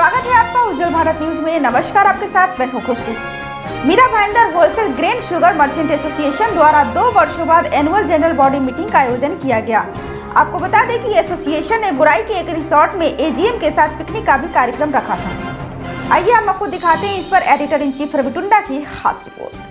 स्वागत है आपका उज्जवल भारत न्यूज में। नमस्कार, आपके साथ मैं हूं Khushboo. Mira Bhayandar wholesale grain sugar merchant association द्वारा 2 वर्षों बाद एनुअल जनरल बॉडी मीटिंग का आयोजन किया गया। आपको बता दें कि एसोसिएशन ने गुराई के एक रिसोर्ट में एजीएम के साथ पिकनिक का भी कार्यक्रम रखा था। आइए हम आपको दिखाते हैं इस पर editor in chief Ravi Tunda की खास रिपोर्ट।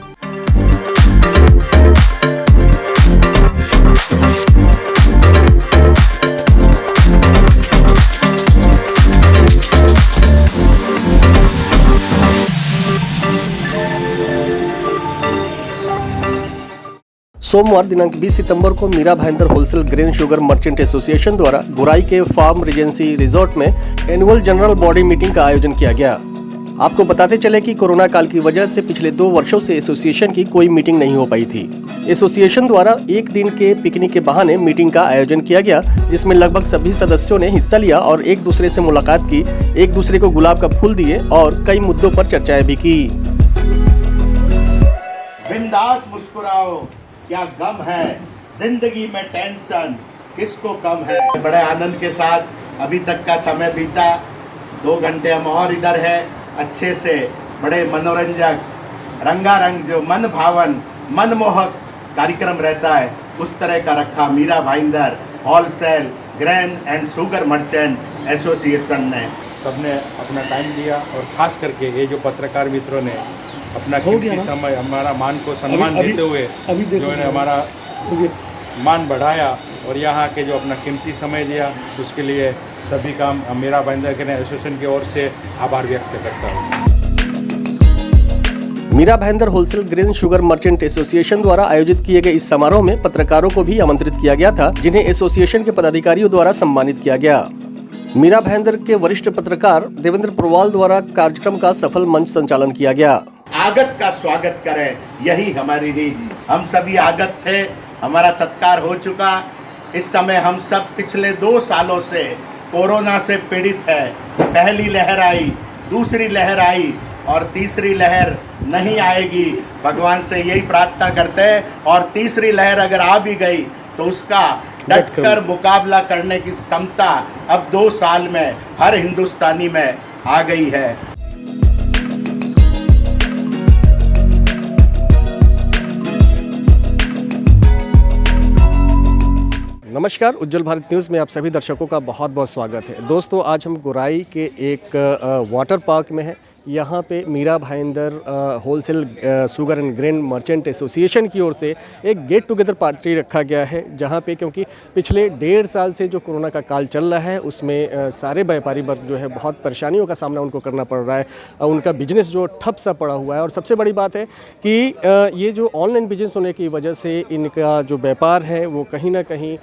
सोमवार दिनांक 20 सितंबर को Mira Bhayandar wholesale grain sugar merchant association द्वारा गुराई के फार्म रिजेंसी रिजॉर्ट में एनुअल जनरल बॉडी मीटिंग का आयोजन किया गया। आपको बताते चले कि कोरोना काल की वजह से पिछले 2 वर्षों से एसोसिएशन की कोई मीटिंग नहीं हो पाई थी। एसोसिएशन द्वारा एक दिन के पिकनिक के बहाने मीटिंग का आयोजन किया गया, जिसमें लगभग सभी सदस्यों ने हिस्सा लिया और एक दूसरे से मुलाकात की, एक दूसरे को गुलाब का फूल दिए और कई मुद्दों पर चर्चाएं भी की। बिंदास मुस्कुराओ, क्या गम है जिंदगी में, टेंशन किसको कम है। बड़े आनंद के साथ अभी तक का समय बीता। 2 घंटे हम और इधर है, अच्छे से बड़े मनोरंजक रंगारंग जो मन भावन मनमोहक कार्यक्रम रहता है उस तरह का रखा Mira Bhayandar wholesale grain and sugar merchant association ने। सबने अपना टाइम दिया और खास करके ये जो पत्रकार मित्रों ने अपना कीमती समय हमारा मान को सम्मान देते हुए जो है हमारा मान बढ़ाया और यहाँ के जो अपना कीमती समय दिया, उसके लिए सभी का मीरा भाईंदर के एसोसिएशन की ओर से आभार व्यक्त करता हूँ। Mira Bhayandar wholesale grain sugar merchant association द्वारा आयोजित किए गए इस समारोह में पत्रकारों को भी आमंत्रित किया गया था, जिन्हें एसोसिएशन के पदाधिकारियों द्वारा सम्मानित किया गया। मीरा भाईंदर के वरिष्ठ पत्रकार देवेंद्र पुरवाल द्वारा कार्यक्रम का सफल मंच संचालन किया गया। आगत का स्वागत करें, यही हमारी रीत। हम सभी आगत थे, हमारा सत्कार हो चुका। इस समय हम सब पिछले 2 सालों से कोरोना से पीड़ित है। पहली लहर आई, दूसरी लहर आई और तीसरी लहर नहीं आएगी। भगवान से यही प्रार्थना करते हैं और तीसरी लहर अगर आ भी गई तो उसका डटकर मुकाबला करने की क्षमता अब 2 साल में हर हिंदुस्तानी में आ गई है। नमस्कार, उज्जवल भारत न्यूज़ में आप सभी दर्शकों का बहुत बहुत स्वागत है। दोस्तों, आज हम गुराई के एक वाटर पार्क में हैं। यहाँ पे Mira Bhayandar wholesale sugar and grain merchant association की ओर से एक गेट टुगेदर पार्टी रखा गया है, जहाँ पे क्योंकि पिछले 1.5 साल से जो कोरोना का काल चल रहा है उसमें सारे व्यापारी वर्ग जो है बहुत परेशानियों का सामना उनको करना पड़ रहा है। उनका बिजनेस जो ठप सा पड़ा हुआ है और सबसे बड़ी बात है कि ये जो ऑनलाइन बिजनेस होने की वजह से इनका जो व्यापार है वो कहीं ना कहीं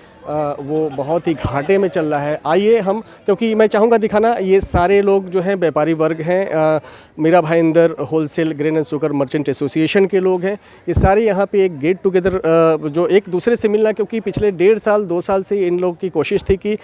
वो बहुत ही घाटे में चल रहा है। आइए हम, क्योंकि मैं चाहूँगा दिखाना, ये सारे लोग जो हैं व्यापारी वर्ग हैं, Mira Bhayandar wholesale grain and sugar merchant association के लोग हैं। ये सारे यहाँ पे एक गेट टुगेदर जो एक दूसरे से मिलना, क्योंकि पिछले 1.5 साल 2 साल से इन लोग की कोशिश थी कि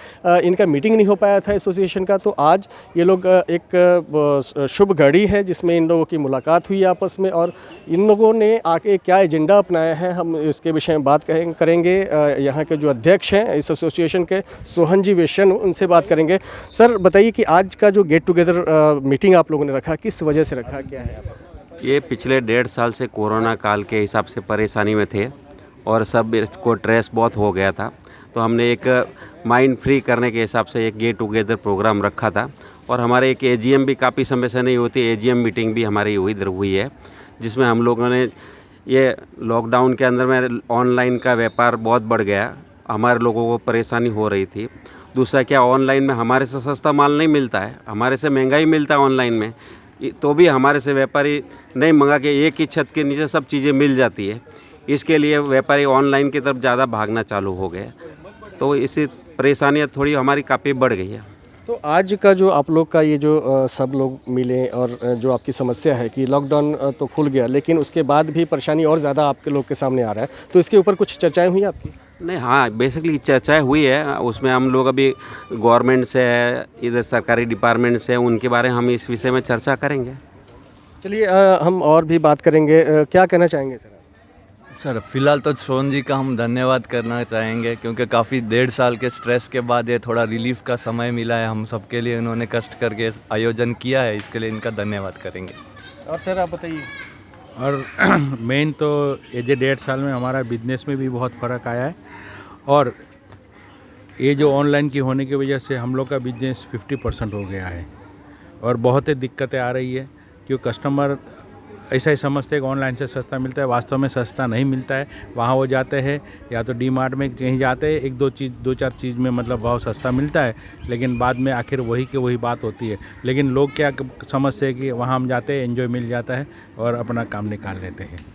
इनका मीटिंग नहीं हो पाया था एसोसिएशन का। तो आज ये लोग एक शुभ घड़ी है जिसमें इन लोगों की मुलाकात हुई आपस में और इन लोगों ने आके क्या एजेंडा अपनाया है हम इसके विषय में बात करेंगे। यहाँ के जो अध्यक्ष हैं इस एसोसिएशन के, सोहन जी वेशन, उनसे बात करेंगे। सर बताइए कि आज का जो गेट टुगेदर मीटिंग आप लोगों ने रखा, किस वजह से रखा, क्या है? ये पिछले 1.5 साल से कोरोना काल के हिसाब से परेशानी में थे और सब को स्ट्रेस बहुत हो गया था, तो हमने एक माइंड फ्री करने के हिसाब से एक गेट टुगेदर प्रोग्राम रखा था। और हमारे एक एजीएम भी काफ़ी समय से नहीं होती, एजीएम मीटिंग भी हमारी हुई है, जिसमें हम लोगों ने ये लॉकडाउन के अंदर में ऑनलाइन का व्यापार बहुत बढ़ गया, हमारे लोगों को परेशानी हो रही थी। दूसरा क्या, ऑनलाइन में हमारे से सस्ता माल नहीं मिलता है, हमारे से महंगा ही मिलता है ऑनलाइन में, तो भी हमारे से व्यापारी नहीं मंगा के एक ही छत के नीचे सब चीज़ें मिल जाती है। इसके लिए व्यापारी ऑनलाइन की तरफ ज़्यादा भागना चालू हो गए, तो इसी परेशानियाँ थोड़ी हमारी काफ़ी बढ़ गई है। तो आज का जो आप लोग का ये जो सब लोग मिले और जो आपकी समस्या है कि लॉकडाउन तो खुल गया लेकिन उसके बाद भी परेशानी और ज़्यादा आपके लोग के सामने आ रहा है, तो इसके ऊपर कुछ चर्चाएं हुई आपकी? नहीं, हाँ, बेसिकली चर्चाएं हुई है। उसमें हम लोग अभी गवर्नमेंट से, इधर सरकारी डिपार्टमेंट से, उनके बारे में हम इस विषय में चर्चा करेंगे। चलिए हम और भी बात करेंगे। क्या कहना चाहेंगे सर? सर फिलहाल तो सोहन जी का हम धन्यवाद करना चाहेंगे, क्योंकि काफ़ी 1.5 साल के स्ट्रेस के बाद ये थोड़ा रिलीफ का समय मिला है हम सबके लिए। उन्होंने कष्ट करके आयोजन किया है, इसके लिए इनका धन्यवाद करेंगे। और सर आप बताइए। और मेन तो ये जो 1.5 साल में हमारा बिजनेस में भी बहुत फ़र्क आया है, और ये जो ऑनलाइन की होने की वजह से हम लोग का बिजनेस 50% हो गया है। और बहुत ही दिक्कतें आ रही है, क्योंकि कस्टमर ऐसा ही समझते हैं कि ऑनलाइन से सस्ता मिलता है, वास्तव में सस्ता नहीं मिलता है। वहाँ वो जाते हैं या तो डी मार्ट में कहीं जाते हैं, एक दो चार चीज़ में मतलब बहुत सस्ता मिलता है, लेकिन बाद में आखिर वही की वही बात होती है। लेकिन लोग क्या समझते हैं कि वहाँ हम जाते हैं, एंजॉय मिल जाता है और अपना काम निकाल लेते हैं।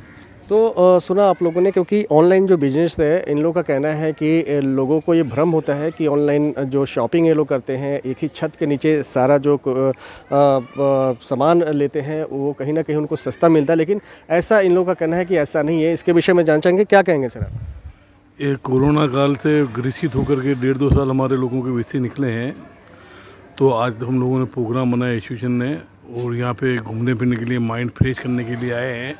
तो सुना आप लोगों ने, क्योंकि ऑनलाइन जो बिजनेस है, इन लोगों का कहना है कि लोगों को ये भ्रम होता है कि ऑनलाइन जो शॉपिंग ये लोग करते हैं, एक ही छत के नीचे सारा जो सामान लेते हैं वो कहीं ना कहीं उनको सस्ता मिलता है, लेकिन ऐसा इन लोगों का कहना है कि ऐसा नहीं है। इसके विषय में जान चाहेंगे, क्या कहेंगे सर आप? ये कोरोना काल से ग्रसित होकर के 1.5-2 साल हमारे लोगों के वैसे निकले हैं, तो आज हम लोगों ने प्रोग्राम बनाया एसोसिएशन ने, और यहाँ पे घूमने फिरने के लिए, माइंड फ्रेश करने के लिए आए हैं।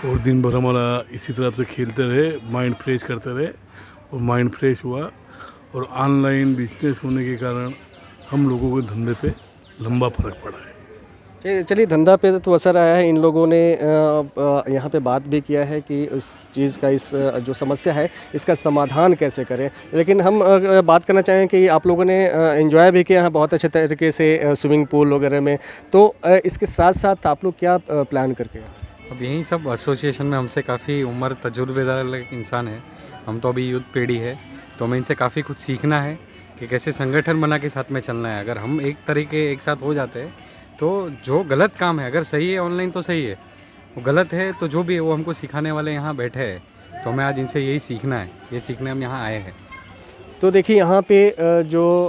और दिन भर हमारा इसी तरह से खेलते रहे, माइंड फ्रेश करते रहे, और माइंड फ्रेश हुआ। और ऑनलाइन बिजनेस होने के कारण हम लोगों के धंधे पे लंबा फर्क पड़ा है। चलिए, धंधा पे तो असर आया है। इन लोगों ने यहाँ पे बात भी किया है कि इस चीज़ का, इस जो समस्या है इसका समाधान कैसे करें। लेकिन हम बात करना चाहें कि आप लोगों ने एंजॉय भी किया है बहुत अच्छे तरीके से स्विमिंग पूल वगैरह में, तो इसके साथ साथ आप लोग क्या प्लान करके? अब यही सब एसोसिएशन में हमसे काफ़ी उम्र तजुर्बेदार इंसान है, हम तो अभी युद्ध पीढ़ी है, तो हमें इनसे काफ़ी कुछ सीखना है कि कैसे संगठन बना के साथ में चलना है। अगर हम एक तरीके एक साथ हो जाते हैं तो जो गलत काम है, अगर सही है ऑनलाइन तो सही है, वो गलत है तो जो भी है वो हमको सिखाने वाले यहाँ बैठे हैं, तो हमें आज इनसे यही सीखना है, ये सीखने हम यहाँ आए हैं। तो देखिए, यहाँ पे जो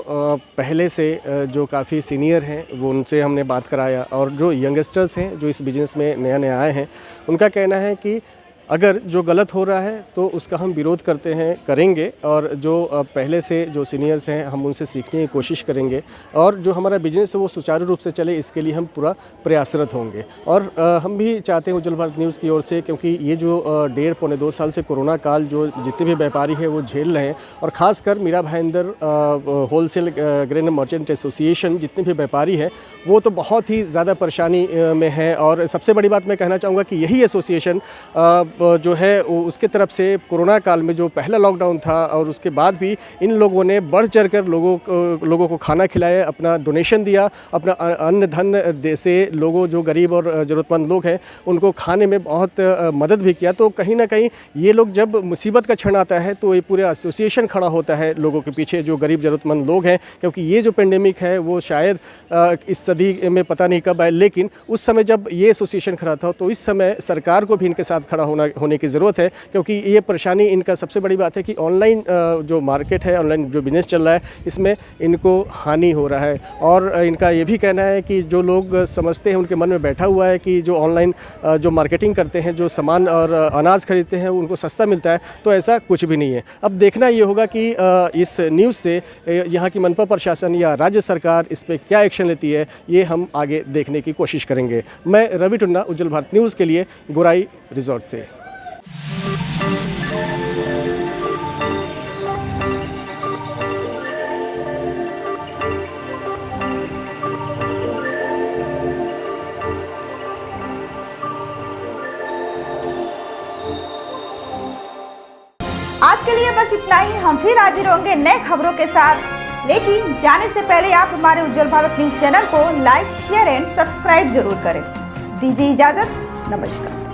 पहले से जो काफ़ी सीनियर हैं वो उनसे हमने बात कराया, और जो यंगस्टर्स हैं जो इस बिज़नेस में नया आए हैं, उनका कहना है कि अगर जो गलत हो रहा है तो उसका हम विरोध करते हैं, करेंगे, और जो पहले से जो सीनियर्स हैं हम उनसे सीखने की कोशिश करेंगे, और जो हमारा बिजनेस है वो सुचारू रूप से चले इसके लिए हम पूरा प्रयासरत होंगे। और हम भी चाहते हैं उज्जवल भारत न्यूज़ की ओर से, क्योंकि ये जो 1.5-2 साल से कोरोना काल जो जितने भी व्यापारी हैं वो झेल रहे हैं, और ख़ासकर Mira Bhayandar wholesale grain merchant association जितने भी व्यापारी हैं वो तो बहुत ही ज़्यादा परेशानी में है। और सबसे बड़ी बात मैं कहना चाहूँगा कि यही एसोसिएशन जो है उसके तरफ से कोरोना काल में जो पहला लॉकडाउन था और उसके बाद भी इन लोगों ने बढ़ चढ़ कर लोगों को खाना खिलाया, अपना डोनेशन दिया, अपना अन्न धन से लोगों जो गरीब और ज़रूरतमंद लोग हैं उनको खाने में बहुत मदद भी किया। तो कहीं ना कहीं ये लोग जब मुसीबत का क्षण आता है तो ये पूरे एसोसिएशन खड़ा होता है लोगों के पीछे, जो गरीब ज़रूरतमंद लोग हैं, क्योंकि ये जो पेंडेमिक है वो शायद इस सदी में पता नहीं कब आए, लेकिन उस समय जब ये एसोसिएशन खड़ा था तो इस समय सरकार को भी इनके साथ खड़ा होने की ज़रूरत है, क्योंकि ये परेशानी इनका सबसे बड़ी बात है कि ऑनलाइन जो मार्केट है, ऑनलाइन जो बिज़नेस चल रहा है, इसमें इनको हानि हो रहा है। और इनका ये भी कहना है कि जो लोग समझते हैं, उनके मन में बैठा हुआ है कि जो ऑनलाइन जो मार्केटिंग करते हैं, जो सामान और अनाज खरीदते हैं उनको सस्ता मिलता है, तो ऐसा कुछ भी नहीं है। अब देखना ये होगा कि इस न्यूज़ से यहाँ की मनपा प्रशासन या राज्य सरकार इस पर क्या एक्शन लेती है, ये हम आगे देखने की कोशिश करेंगे। मैं रवि टुन्ना, उज्जवल भारत न्यूज़ के लिए गोराई रिजॉर्ट से। आज के लिए बस इतना ही। हम फिर हाजिर होंगे नए खबरों के साथ, लेकिन जाने से पहले आप हमारे उज्जवल भारत न्यूज चैनल को लाइक, शेयर एंड सब्सक्राइब जरूर करें। दीजिए इजाजत, नमस्कार।